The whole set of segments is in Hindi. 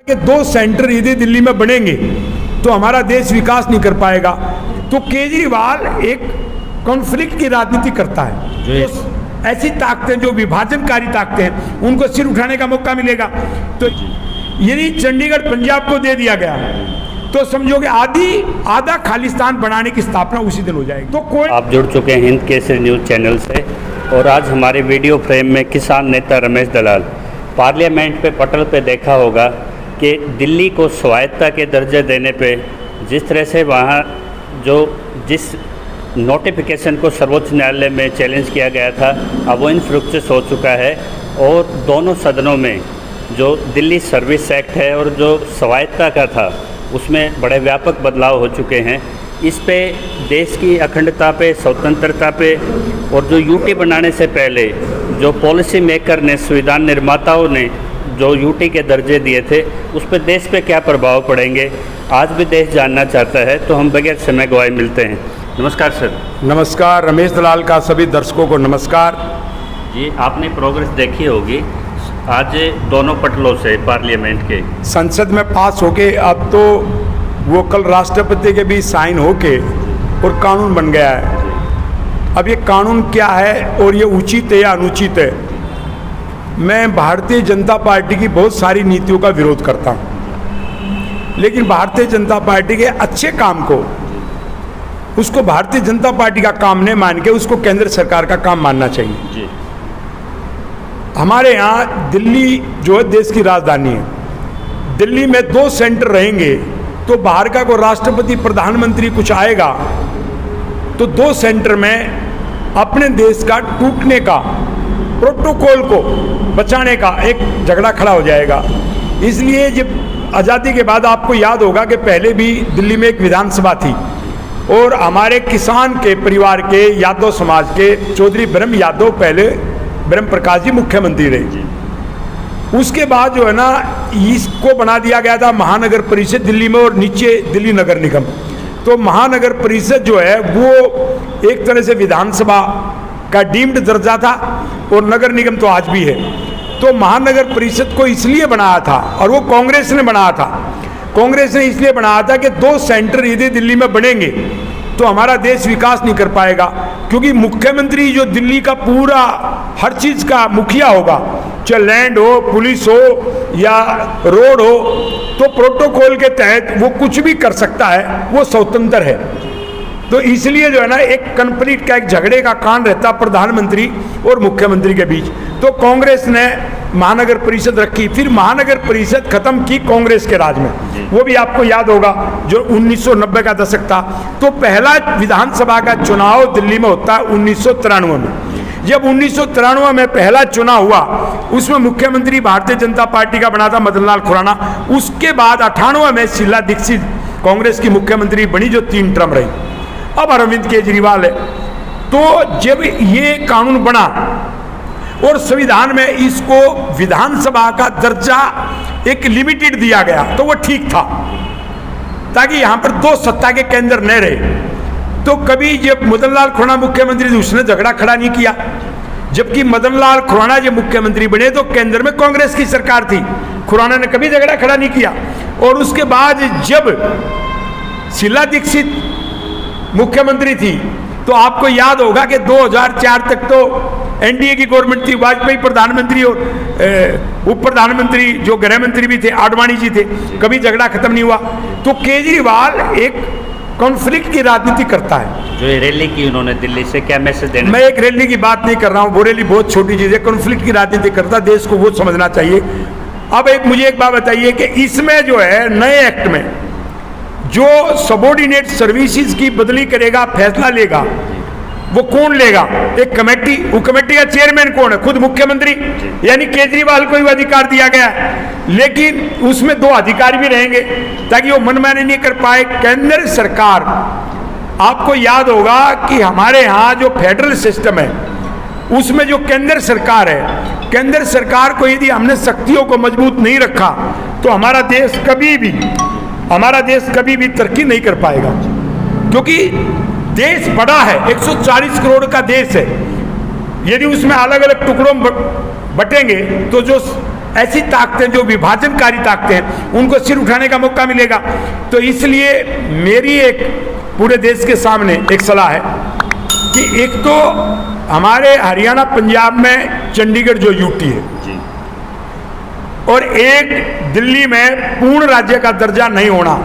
कि दो सेंटर यदि दिल्ली में बनेंगे तो हमारा देश विकास नहीं कर पाएगा। तो केजरीवाल एक कॉन्फ्लिक्ट की राजनीति करता है। तो ऐसी ताकतें जो विभाजनकारी ताकतें हैं उनको सिर उठाने का मौका मिलेगा। तो यदि चंडीगढ़ पंजाब को दे दिया गया तो समझो कि आधा खालिस्तान बनाने की स्थापना उसी दिन हो जाएगी। तो कोई आप जुड़ चुके हैं हिंद केसरी न्यूज़ चैनल से और आज हमारे वीडियो फ्रेम में किसान नेता रमेश दलाल पार्लियामेंट पे पटल पे देखा होगा कि दिल्ली को स्वायत्तता के दर्जे देने पे जिस तरह से वहाँ जिस नोटिफिकेशन को सर्वोच्च न्यायालय में चैलेंज किया गया था अब वो इनफ्रुक्चुअस हो चुका है और दोनों सदनों में जो दिल्ली सर्विस एक्ट है और जो स्वायत्तता का था उसमें बड़े व्यापक बदलाव हो चुके हैं। इस पे देश की अखंडता पे, स्वतंत्रता पे और जो यूटी बनाने से पहले जो पॉलिसी मेकर ने, संविधान निर्माताओं ने जो यूटी के दर्जे दिए थे उस पर देश पे क्या प्रभाव पड़ेंगे आज भी देश जानना चाहता है। तो हम बगैर समय गवाए मिलते हैं। नमस्कार सर। नमस्कार। रमेश दलाल का सभी दर्शकों को नमस्कार जी। आपने प्रोग्रेस देखी होगी आज दोनों पटलों से पार्लियामेंट के संसद में पास होके अब तो वो कल राष्ट्रपति के भी साइन होके और कानून बन गया है। अब ये कानून क्या है और ये उचित है या अनुचित है, मैं भारतीय जनता पार्टी की बहुत सारी नीतियों का विरोध करता हूँ, लेकिन भारतीय जनता पार्टी के अच्छे काम को उसको भारतीय जनता पार्टी का काम नहीं मान के उसको केंद्र सरकार का काम मानना चाहिए जी। हमारे यहाँ दिल्ली जो है देश की राजधानी है। दिल्ली में दो सेंटर रहेंगे तो बाहर का कोई राष्ट्रपति प्रधानमंत्री कुछ आएगा तो दो सेंटर में अपने देश का टूटने का, प्रोटोकॉल को बचाने का एक झगड़ा खड़ा हो जाएगा। इसलिए जब आज़ादी के बाद आपको याद होगा कि पहले भी दिल्ली में एक विधानसभा थी और हमारे किसान के परिवार के यादव समाज के चौधरी ब्रह्म यादव पहले ब्रह्म प्रकाश जी मुख्यमंत्री रहे। उसके बाद जो है ना इसको बना दिया गया था महानगर परिषद दिल्ली में और नीचे दिल्ली नगर निगम। तो महानगर परिषद जो है वो एक तरह से विधानसभा का डीम्ड दर्जा था और नगर निगम तो आज भी है। तो महानगर परिषद को इसलिए बनाया था और वो कांग्रेस ने बनाया था। कांग्रेस ने इसलिए बनाया था कि दो सेंटर यदि दिल्ली में बनेंगे तो हमारा देश विकास नहीं कर पाएगा, क्योंकि मुख्यमंत्री जो दिल्ली का पूरा हर चीज का मुखिया होगा, चाहे लैंड हो, पुलिस हो या रोड हो, तो प्रोटोकॉल के तहत वो कुछ भी कर सकता है, वो स्वतंत्र है। तो इसलिए जो है ना एक कन्फ्लिक्ट का, एक झगड़े का कांड रहता प्रधानमंत्री और मुख्यमंत्री के बीच। तो कांग्रेस ने महानगर परिषद रखी, फिर महानगर परिषद खत्म की कांग्रेस के राज में। वो भी आपको याद होगा जो 1990 का दशक था। तो पहला विधानसभा का चुनाव दिल्ली में होता है 1993 में। जब 1993 में पहला चुनाव हुआ उसमें मुख्यमंत्री भारतीय जनता पार्टी का बना था मदन लाल खुराना। उसके बाद 98 में शीला दीक्षित कांग्रेस की मुख्यमंत्री बनी जो 3 टर्म रही। अब अरविंद केजरीवाल है। तो जब ये कानून बना और संविधान में इसको विधानसभा का दर्जा एक लिमिटेड दिया गया तो वो ठीक था, ताकि यहां पर दो सत्ता के केंद्र न रहे। तो कभी जब मदन लाल खुराना मुख्यमंत्री थे उसने झगड़ा खड़ा नहीं किया, जबकि मदन लाल खुराना जब मुख्यमंत्री बने तो केंद्र में कांग्रेस की सरकार थी, खुराना ने कभी झगड़ा खड़ा नहीं किया। और उसके बाद जब शीला दीक्षित मुख्यमंत्री थी तो आपको याद होगा कि 2004 तक तो एनडीए की गवर्नमेंट थी, वाजपेयी प्रधानमंत्री और उप प्रधानमंत्री जो गृह मंत्री भी थे आडवाणी जी थे, कभी झगड़ा खत्म नहीं हुआ। तो केजरीवाल एक कॉन्फ्लिक्ट की राजनीति करता है। जो ये रैली की उन्होंने दिल्ली से, क्या मैसेज देना? मैं एक रैली की बात नहीं कर रहा हूँ, वो रैली बहुत छोटी चीज है। कॉन्फ्लिक्ट की राजनीति करता, देश को वो समझना चाहिए। अब मुझे एक बात बताइए कि इसमें जो है नए एक्ट में जो सबॉर्डिनेट सर्विसेज की बदली करेगा, फैसला लेगा, वो कौन लेगा? एक कमेटी। वो कमेटी का चेयरमैन कौन है? खुद मुख्यमंत्री, यानी केजरीवाल को ही अधिकार दिया गया है। लेकिन उसमें 2 अधिकारी भी रहेंगे ताकि वो मनमानी नहीं कर पाए। केंद्र सरकार, आपको याद होगा कि हमारे यहाँ जो फेडरल सिस्टम है उसमें जो केंद्र सरकार है, केंद्र सरकार को यदि हमने शक्तियों को मजबूत नहीं रखा तो हमारा देश कभी भी तरक्की नहीं कर पाएगा। क्योंकि देश बड़ा है, 140 करोड़ का देश है। यदि उसमें अलग अलग टुकड़ों बटेंगे तो जो ऐसी ताकतें जो विभाजनकारी ताकतें हैं उनको सिर उठाने का मौका मिलेगा। तो इसलिए मेरी एक पूरे देश के सामने एक सलाह है कि एक तो हमारे हरियाणा पंजाब में चंडीगढ़ जो यूटी है जी। और एक दिल्ली में पूर्ण राज्य का दर्जा नहीं होना,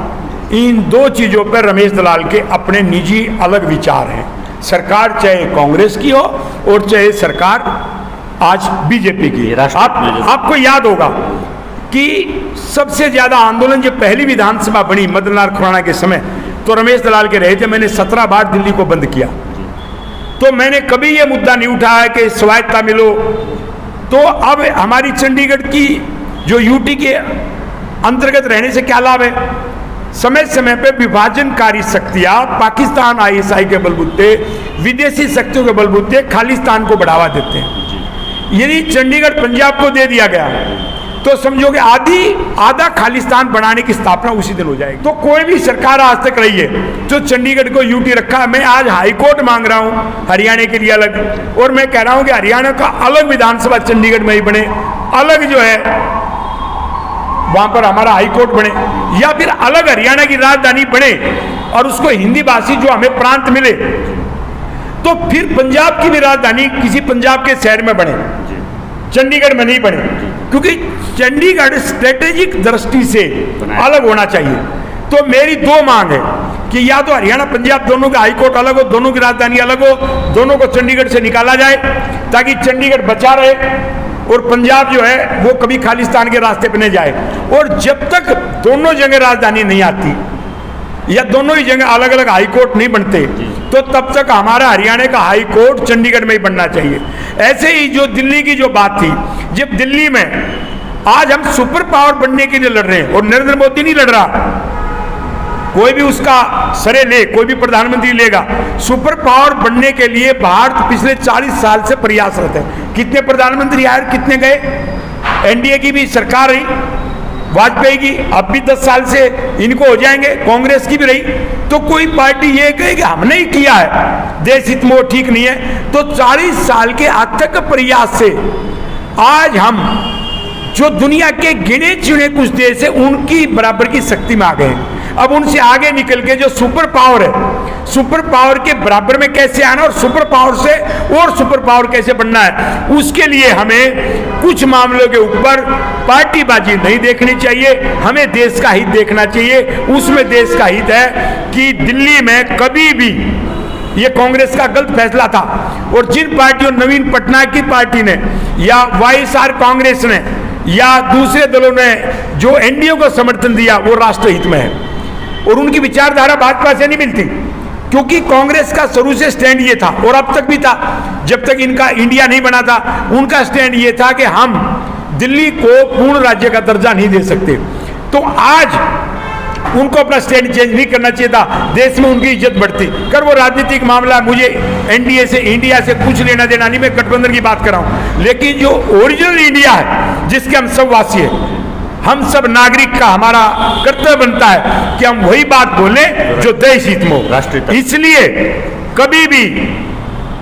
इन दो चीजों पर रमेश दलाल के अपने निजी अलग विचार हैं। सरकार चाहे कांग्रेस की हो और चाहे सरकार आज बीजेपी की। आपको याद होगा कि सबसे ज्यादा आंदोलन जब पहली विधानसभा बनी मदन लाल खुराना के समय, तो रमेश दलाल के रहे थे, मैंने 17 बार दिल्ली को बंद किया। तो मैंने कभी यह मुद्दा नहीं उठाया कि स्वायत्तता मिलो। तो अब हमारी चंडीगढ़ की जो यूटी के अंतर्गत रहने से क्या लाभ है? समय समय पे विभाजनकारी शक्तियां पाकिस्तान आईएसआई के बलबूते, विदेशी शक्तियों के बलबूते खालिस्तान को बढ़ावा देते हैं। यदि चंडीगढ़ पंजाब को दे दिया गया तो समझोगे आधा खालिस्तान बनाने की स्थापना उसी दिन हो जाएगी। तो कोई भी सरकार आज तक रही है जो चंडीगढ़ को यूटी रखा। मैं आज हाईकोर्ट मांग रहा हूं हरियाणा के लिए अलग, और मैं कह रहा हूं कि हरियाणा का अलग विधानसभा चंडीगढ़ में ही बने, अलग जो है वहां पर हमारा हाईकोर्ट बने, या फिर अलग हरियाणा की राजधानी बने और उसको हिंदी भाषी जो हमें प्रांत मिले, तो फिर पंजाब की भी राजधानी किसी पंजाब के शहर में बने, चंडीगढ़ में नहीं बने, क्योंकि चंडीगढ़ स्ट्रेटेजिक दृष्टि से अलग होना चाहिए। तो मेरी दो मांग है कि या तो हरियाणा पंजाब दोनों का हाईकोर्ट अलग हो, दोनों की राजधानी अलग हो, दोनों को चंडीगढ़ से निकाला जाए ताकि चंडीगढ़ बचा रहे और पंजाब जो है वो कभी खालिस्तान के रास्ते पर नहीं जाए। और जब तक दोनों जगह राजधानी नहीं आती या दोनों ही जगह अलग अलग हाईकोर्ट नहीं बनते, तो तब तक हमारा हरियाणा का हाईकोर्ट चंडीगढ़ में ही बनना चाहिए। ऐसे ही जो दिल्ली की जो बात थी, जब दिल्ली में आज हम सुपर पावर बनने के लिए लड़ रहे हैं और नरेंद्र मोदी नहीं लड़ रहा, कोई भी उसका सरे ले, कोई भी प्रधानमंत्री लेगा, सुपर पावर बनने के लिए भारत पिछले 40 साल से प्रयासरत है। कितने प्रधानमंत्री आए, कितने गए? एनडीए की भी सरकार रही, वाजपेयी की, अब भी 10 साल से इनको हो जाएंगे, कांग्रेस की भी रही। तो कोई पार्टी ये कहे कि हमने ही किया है, देश हित में ठीक नहीं है। तो 40 साल के अथक प्रयास से आज हम जो दुनिया के गिने चुने कुछ देश है उनकी बराबर की शक्ति में आ गए। अब उनसे आगे निकल के जो सुपर पावर है, सुपर पावर के बराबर में कैसे आना और सुपर पावर से और सुपर पावर कैसे बनना है, उसके लिए हमें कुछ मामलों के ऊपर पार्टीबाजी नहीं देखनी चाहिए, हमें देश का हित देखना चाहिए। उसमें देश का हित है कि दिल्ली में कभी भी ये कांग्रेस का गलत फैसला था, और जिन पार्टियों, नवीन पटनायक की पार्टी ने या वाईएसआर कांग्रेस ने या दूसरे दलों ने जो एनडीए को समर्थन दिया, वो राष्ट्रहित में है और उनकी विचारधारा भाजपा से नहीं मिलती। क्योंकि कांग्रेस का शुरू से स्टैंड ये था और अब तक भी था, जब तक इनका इंडिया नहीं बना था, उनका स्टैंड ये था कि हम दिल्ली को पूर्ण राज्य का दर्जा नहीं दे सकते। तो आज उनको अपना स्टैंड चेंज नहीं करना चाहिए था, देश में उनकी इज्जत बढ़ती। कर वो राजनीतिक मामला, मुझे एनडीए से, इंडिया से कुछ लेना देना नहीं, मैं गठबंधन की बात कर रहा हूं। लेकिन जो ओरिजिनल इंडिया है, जिसके हम सब वासी हैं, हम सब नागरिक का हमारा कर्तव्य बनता है कि हम वही बात बोलें जो देश हित में हो। इसलिए कभी भी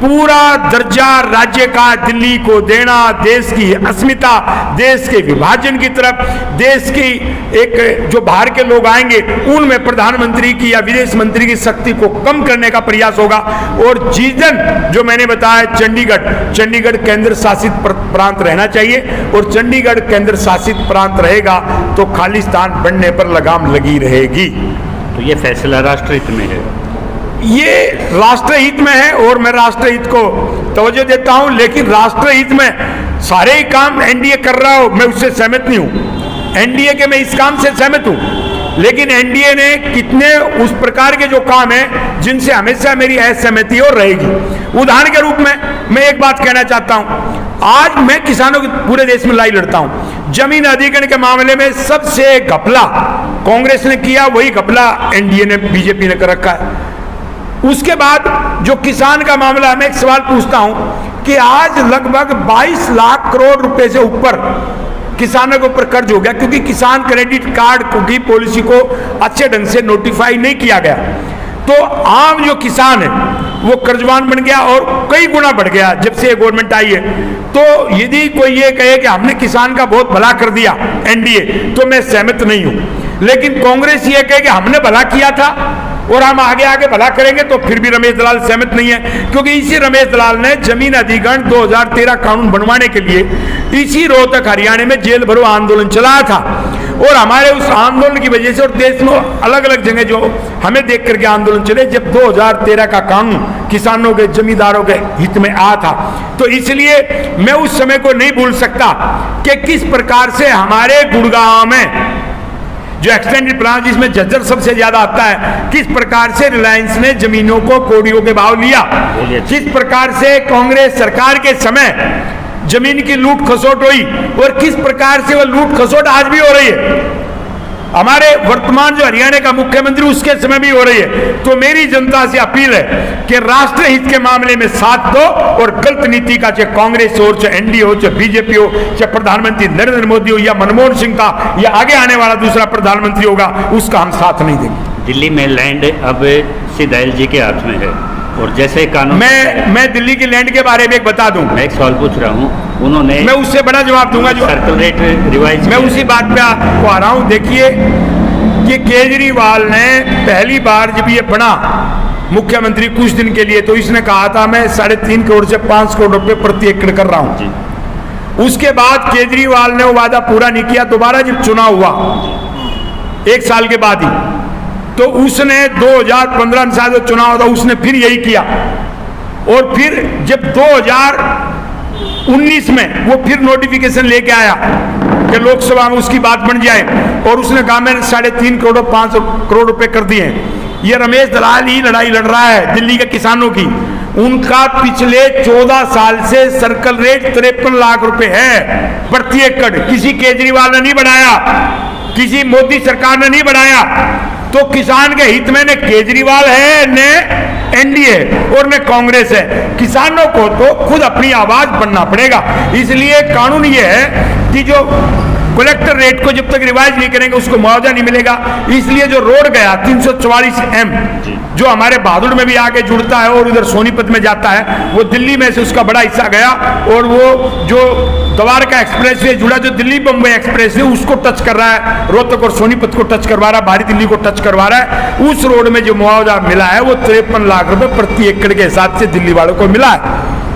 पूरा दर्जा राज्य का दिल्ली को देना, देश की अस्मिता, देश के विभाजन की तरफ, देश की एक जो बाहर के लोग आएंगे उनमें प्रधानमंत्री की या विदेश मंत्री की शक्ति को कम करने का प्रयास होगा। और जिस दिन जो मैंने बताया चंडीगढ़ केंद्र शासित प्रांत रहना चाहिए, और चंडीगढ़ केंद्र शासित प्रांत रहेगा तो खालिस्तान बनने पर लगाम लगी रहेगी। तो ये फैसला राष्ट्रहित में है, ये राष्ट्रहित में है और मैं राष्ट्रहित को तवज्जो देता हूं। लेकिन राष्ट्रहित में सारे ही काम एनडीए कर रहा हो, मैं उससे सहमत नहीं हूं। एनडीए के मैं इस काम से सहमत हूं, लेकिन एनडीए ने कितने उस प्रकार के जो काम हैं जिनसे हमेशा मेरी असहमति और रहेगी। उदाहरण के रूप में मैं एक बात कहना चाहता हूं, आज मैं किसानों के पूरे देश में लड़ाई लड़ता हूं। जमीन अधिग्रहण के मामले में सबसे घपला कांग्रेस ने किया, वही घपला एनडीए ने, बीजेपी ने कर रखा है। उसके बाद जो किसान का मामला, मैं एक सवाल पूछता हूं कि आज लगभग 22 लाख करोड़ रुपए से ऊपर किसानों के ऊपर कर्ज हो गया, क्योंकि किसान क्रेडिट कार्ड की पॉलिसी को अच्छे ढंग से नोटिफाई नहीं किया गया। तो आम जो किसान है वो कर्जवान बन गया और कई गुना बढ़ गया जब से ये गवर्नमेंट आई है। तो यदि कोई ये कहे कि हमने किसान का बहुत भला कर दिया एनडीए, तो मैं सहमत नहीं हूं। लेकिन कांग्रेस ये कहे कि हमने भला किया था और हम आगे आगे भला करेंगे, तो फिर भी रमेश दलाल सहमत नहीं है। क्योंकि इसी रमेश दलाल ने जमीन अधिग्रहण 2013 कानून बनवाने के लिए इसी रोहतक हरियाणा में जेल भरो आंदोलन चलाया था। और हमारे उस आंदोलन की वजह से और देश में अलग अलग जगह जो हमें देख करके आंदोलन चले, जब 2013 का कानून किसानों के जमींदारों के हित में आया था। तो इसलिए मैं उस समय को नहीं भूल सकता कि किस प्रकार से हमारे गुड़गांव में जो एक्सटेंडेड प्लान जिसमें झज्जर सबसे ज्यादा आता है, किस प्रकार से रिलायंस ने जमीनों को कौड़ियों के भाव लिया, किस प्रकार से कांग्रेस सरकार के समय जमीन की लूट खसोट हुई और किस प्रकार से वह लूट खसोट आज भी हो रही है। हमारे वर्तमान जो हरियाणा का मुख्यमंत्री उसके समय भी हो रही है। तो मेरी जनता से अपील है कि राष्ट्र हित के मामले में साथ दो और गलत नीति का चाहे कांग्रेस हो, चाहे एनडीए हो, चाहे बीजेपी हो, चाहे प्रधानमंत्री नरेंद्र मोदी हो या मनमोहन सिंह का या आगे आने वाला दूसरा प्रधानमंत्री होगा, उसका हम साथ नहीं देंगे। दिल्ली में लैंड अब सिदाइल जी के हाथ में है और जैसे कानून मैं दिल्ली की लैंड के बारे में एक बता दूं। मैं एक सवाल पूछ रहा हूं, उन्होंने मैं उससे बड़ा जवाब दूंगा जो सर्कल रेट रिवाइज, मैं उसी बात पे आपको आ रहा हूं। देखिए कि केजरीवाल ने पहली बार जब ये बना मुख्यमंत्री कुछ दिन के लिए, तो इसने कहा था मैं 3.5 करोड़ से 5 करोड़ रुपए प्रति एकड़ कर रहा हूं। उसके बाद केजरीवाल ने वो वादा पूरा नहीं किया। दोबारा जब चुनाव हुआ 1 साल के बाद ही, तो उसने 2015 में शायद चुनाव था, उसने फिर यही किया। और फिर जब 2019 में वो फिर नोटिफिकेशन लेके आया कि लोकसभा में उसकी बात बन जाए, और उसने कहा मैंने 3.5 करोड़ 5 करोड़ रुपए कर दिए। ये रमेश दलाल ही लड़ाई लड़ रहा है दिल्ली के किसानों की। उनका पिछले 14 साल से सर्कल रेट 53 लाख रुपए है प्रति एकड़। किसी केजरीवाल ने नहीं बढ़ाया, किसी मोदी सरकार ने नहीं बढ़ाया। तो किसान के हित में न केजरीवाल है, न एनडीए और न कांग्रेस है। किसानों को तो खुद अपनी आवाज बनना पड़ेगा। इसलिए कानून ये है कि जो कलेक्टर रेट को जब तक रिवाइज नहीं करेंगे उसको मुआवजा नहीं मिलेगा। इसलिए जो रोड गया 344M जो हमारे बहादुर में भी आके जुड़ता है और उधर सोनीपत में जाता है, वो दिल्ली में से उसका बड़ा हिस्सा गया। और वो जो द्वारका एक्सप्रेस वे जुड़ा, जो दिल्ली बम्बई एक्सप्रेस वे उसको टच कर रहा है, रोहतक और सोनीपत को टच करवा रहा है, बाहरी दिल्ली को टच करवा रहा है। उस रोड में जो मुआवजा मिला है वो 53 लाख रुपए प्रति एकड़ के हिसाब से दिल्ली वालों को मिला है।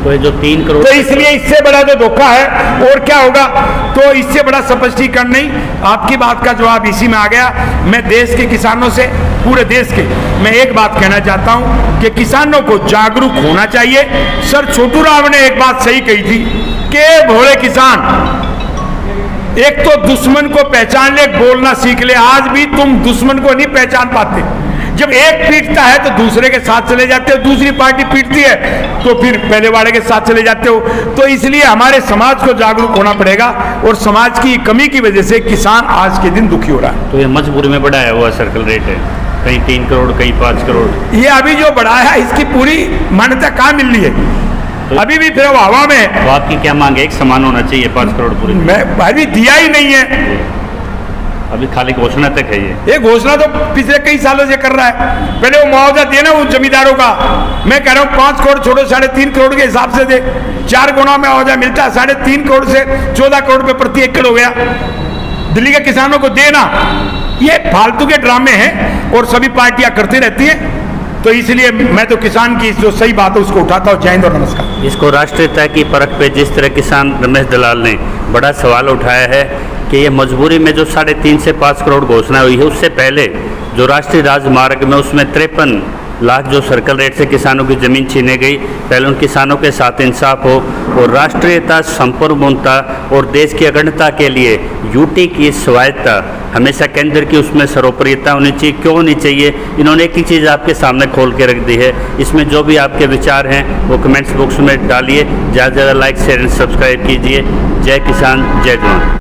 तो जो 3 करोड़, तो इसलिए इससे बड़ा तो धोखा है और क्या होगा। तो इससे बड़ा स्पष्टीकरण नहीं। आपकी बात का जवाब इसी में आ गया। मैं देश के किसानों से, पूरे देश के, मैं एक बात कहना चाहता हूं कि किसानों को जागरूक होना चाहिए। सर छोटू राव ने एक बात सही कही थी कि भोले किसान एक तो दुश्मन को पहचान ले, बोलना सीख ले। आज भी तुम दुश्मन को नहीं पहचान पाते। जब एक पीटता है तो दूसरे के साथ चले जाते हो, दूसरी पार्टी पीटती है तो फिर पहले वाले के साथ चले जाते हो। तो इसलिए हमारे समाज को जागरूक होना पड़ेगा और समाज की कमी की वजह से किसान आज के दिन दुखी हो रहा है। तो ये मजबूरी में बढ़ाया हुआ सर्कल रेट है, कहीं 3 करोड़ कहीं 5 करोड़। ये अभी जो बढ़ाया है इसकी पूरी मान्यता कहाँ मिल रही है? तो अभी भी फिर हवा में। तो आपकी क्या मांग है? एक समान होना चाहिए 5 करोड़ पूरी। मैं अभी दिया ही नहीं है, अभी खाली घोषणा तक है। ये घोषणा तो पिछले कई सालों से कर रहा है। पहले वो मुआवजा देना उस जमींदारों का। मैं कह रहा हूँ 5 करोड़ छोड़ो, 3.5 करोड़ के हिसाब से दे। 4 गुना में मुआवजा मिलता है, 3.5 करोड़ से 14 करोड़ रुपए प्रति एकड़ हो गया। दिल्ली के किसानों को देना, ये फालतू के ड्रामे हैं और सभी पार्टियां करती रहती हैं। तो इसलिए मैं तो किसान की जो सही बात है उसको उठाता हूँ। जय हिंद और नमस्कार। इसको राष्ट्रीयता की परख पे जिस तरह किसान रमेश दलाल ने बड़ा सवाल उठाया है कि ये मजबूरी में जो 3.5 से 5 करोड़ घोषणा हुई है, उससे पहले जो राष्ट्रीय राजमार्ग में उसमें 53 लाख जो सर्कल रेट से किसानों की ज़मीन छीने गई, पहले उन किसानों के साथ इंसाफ हो और राष्ट्रीयता, संप्रभुता और देश की अखंडता के लिए यूटी की स्वायत्ता हमेशा केंद्र की उसमें सर्वोपरियता होनी चाहिए। क्यों होनी चाहिए? इन्होंने एक ही चीज़ आपके सामने खोल के रख दी है। इसमें जो भी आपके विचार हैं वो कमेंट्स बॉक्स में डालिए। ज़्यादा से ज़्यादा लाइक शेयर एंड सब्सक्राइब कीजिए। जय किसान, जय जवान।